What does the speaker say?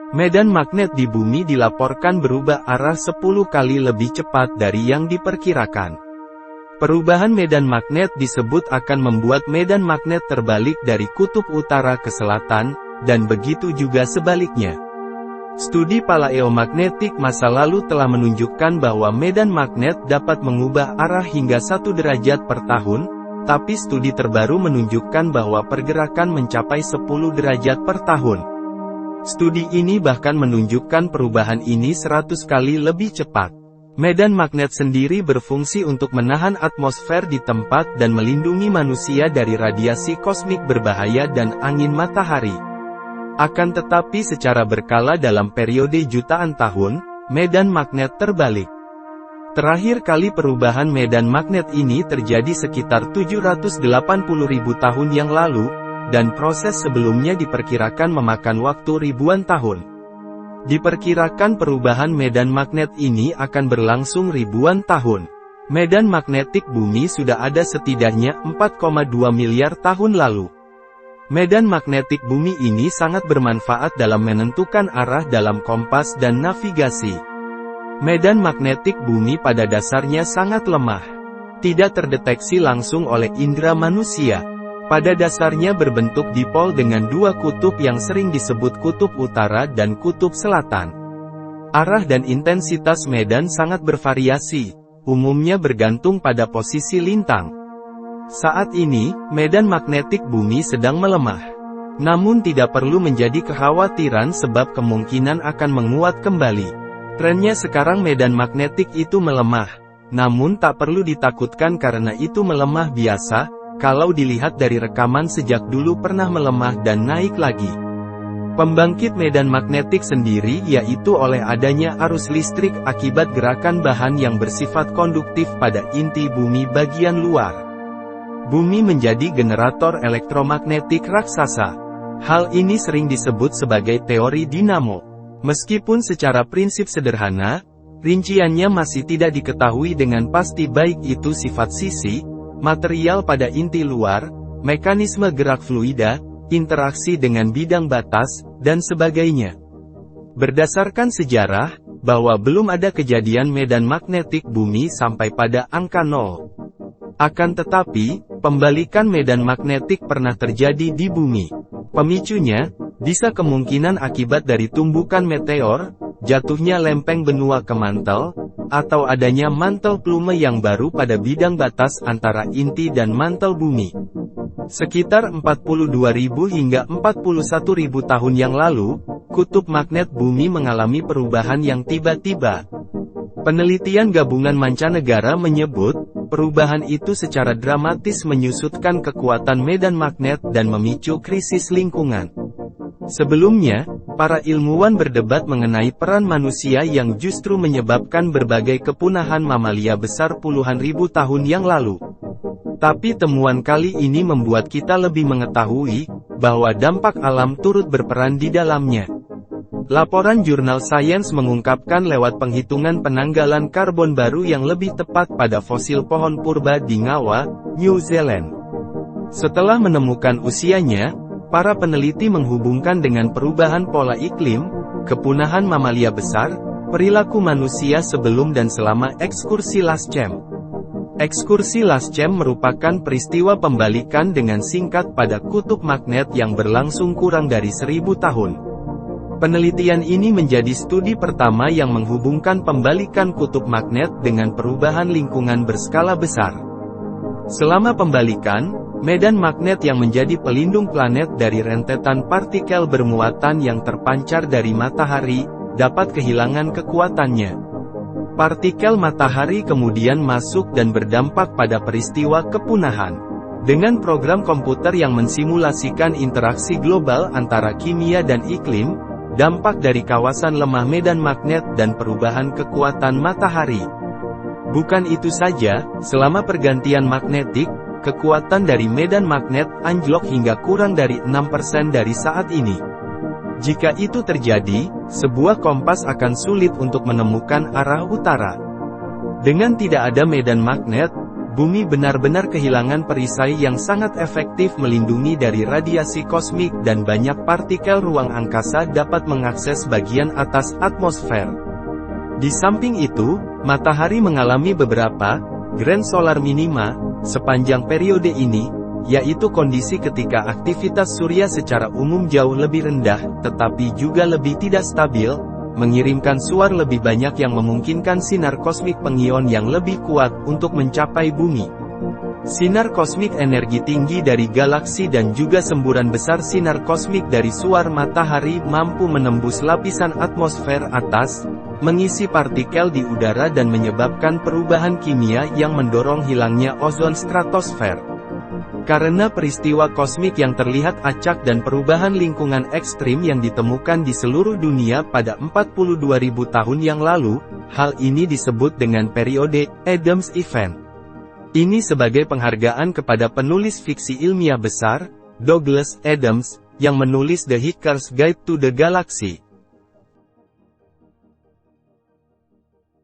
Medan magnet di bumi dilaporkan berubah arah 10 kali lebih cepat dari yang diperkirakan. Perubahan medan magnet disebut akan membuat medan magnet terbalik dari kutub utara ke selatan, dan begitu juga sebaliknya. Studi paleomagnetik masa lalu telah menunjukkan bahwa medan magnet dapat mengubah arah hingga 1 derajat per tahun, tapi studi terbaru menunjukkan bahwa pergerakan mencapai 10 derajat per tahun. Studi ini bahkan menunjukkan perubahan ini 100 kali lebih cepat. Medan magnet sendiri berfungsi untuk menahan atmosfer di tempat dan melindungi manusia dari radiasi kosmik berbahaya dan angin matahari. Akan tetapi secara berkala dalam periode jutaan tahun, medan magnet terbalik. Terakhir kali perubahan medan magnet ini terjadi sekitar 780.000 tahun yang lalu, dan proses sebelumnya diperkirakan memakan waktu ribuan tahun. Diperkirakan perubahan medan magnet ini akan berlangsung ribuan tahun. Medan magnetik bumi sudah ada setidaknya 4,2 miliar tahun lalu. Medan magnetik bumi ini sangat bermanfaat dalam menentukan arah dalam kompas dan navigasi. Medan magnetik bumi pada dasarnya sangat lemah. Tidak terdeteksi langsung oleh indera manusia. Pada dasarnya berbentuk dipol dengan 2 kutub yang sering disebut kutub utara dan kutub selatan. Arah dan intensitas medan sangat bervariasi, umumnya bergantung pada posisi lintang. Saat ini, medan magnetik bumi sedang melemah. Namun tidak perlu menjadi kekhawatiran sebab kemungkinan akan menguat kembali. Trennya sekarang medan magnetik itu melemah, namun tak perlu ditakutkan karena itu melemah biasa. Kalau dilihat dari rekaman sejak dulu pernah melemah dan naik lagi. Pembangkit medan magnetik sendiri yaitu oleh adanya arus listrik akibat gerakan bahan yang bersifat konduktif pada inti bumi bagian luar. Bumi menjadi generator elektromagnetik raksasa. Hal ini sering disebut sebagai teori dinamo. Meskipun secara prinsip sederhana, rinciannya masih tidak diketahui dengan pasti baik itu sifat sisi, material pada inti luar, mekanisme gerak fluida, interaksi dengan bidang batas, dan sebagainya. Berdasarkan sejarah, bahwa belum ada kejadian medan magnetik bumi sampai pada angka 0. Akan tetapi, pembalikan medan magnetik pernah terjadi di bumi. Pemicunya, bisa kemungkinan akibat dari tumbukan meteor, jatuhnya lempeng benua ke mantel, atau adanya mantel plume yang baru pada bidang batas antara inti dan mantel bumi. Sekitar 42.000 hingga 41.000 tahun yang lalu, kutub magnet bumi mengalami perubahan yang tiba-tiba. Penelitian gabungan mancanegara menyebut, perubahan itu secara dramatis menyusutkan kekuatan medan magnet dan memicu krisis lingkungan. Sebelumnya, para ilmuwan berdebat mengenai peran manusia yang justru menyebabkan berbagai kepunahan mamalia besar puluhan ribu tahun yang lalu. Tapi temuan kali ini membuat kita lebih mengetahui, bahwa dampak alam turut berperan di dalamnya. Laporan jurnal Science mengungkapkan lewat penghitungan penanggalan karbon baru yang lebih tepat pada fosil pohon purba di Ngawa, New Zealand. Setelah menemukan usianya, para peneliti menghubungkan dengan perubahan pola iklim, kepunahan mamalia besar, perilaku manusia sebelum dan selama ekskursi Laschem. Ekskursi Laschem merupakan peristiwa pembalikan dengan singkat pada kutub magnet yang berlangsung kurang dari 1000 tahun. Penelitian ini menjadi studi pertama yang menghubungkan pembalikan kutub magnet dengan perubahan lingkungan berskala besar. Selama pembalikan, medan magnet yang menjadi pelindung planet dari rentetan partikel bermuatan yang terpancar dari matahari, dapat kehilangan kekuatannya. Partikel matahari kemudian masuk dan berdampak pada peristiwa kepunahan. Dengan program komputer yang mensimulasikan interaksi global antara kimia dan iklim, dampak dari kawasan lemah medan magnet dan perubahan kekuatan matahari. Bukan itu saja, selama pergantian magnetik, kekuatan dari medan magnet anjlok hingga kurang dari 6% dari saat ini. Jika itu terjadi, sebuah kompas akan sulit untuk menemukan arah utara. Dengan tidak ada medan magnet, Bumi benar-benar kehilangan perisai yang sangat efektif melindungi dari radiasi kosmik dan banyak partikel ruang angkasa dapat mengakses bagian atas atmosfer. Di samping itu, matahari mengalami beberapa grand solar minima sepanjang periode ini, yaitu kondisi ketika aktivitas surya secara umum jauh lebih rendah, tetapi juga lebih tidak stabil, mengirimkan suar lebih banyak yang memungkinkan sinar kosmik pengion yang lebih kuat untuk mencapai bumi. Sinar kosmik energi tinggi dari galaksi dan juga semburan besar sinar kosmik dari suar matahari mampu menembus lapisan atmosfer atas, mengisi partikel di udara dan menyebabkan perubahan kimia yang mendorong hilangnya ozon stratosfer. Karena peristiwa kosmik yang terlihat acak dan perubahan lingkungan ekstrim yang ditemukan di seluruh dunia pada 42.000 tahun yang lalu, hal ini disebut dengan periode Adams Event. Ini sebagai penghargaan kepada penulis fiksi ilmiah besar, Douglas Adams, yang menulis The Hitchhiker's Guide to the Galaxy.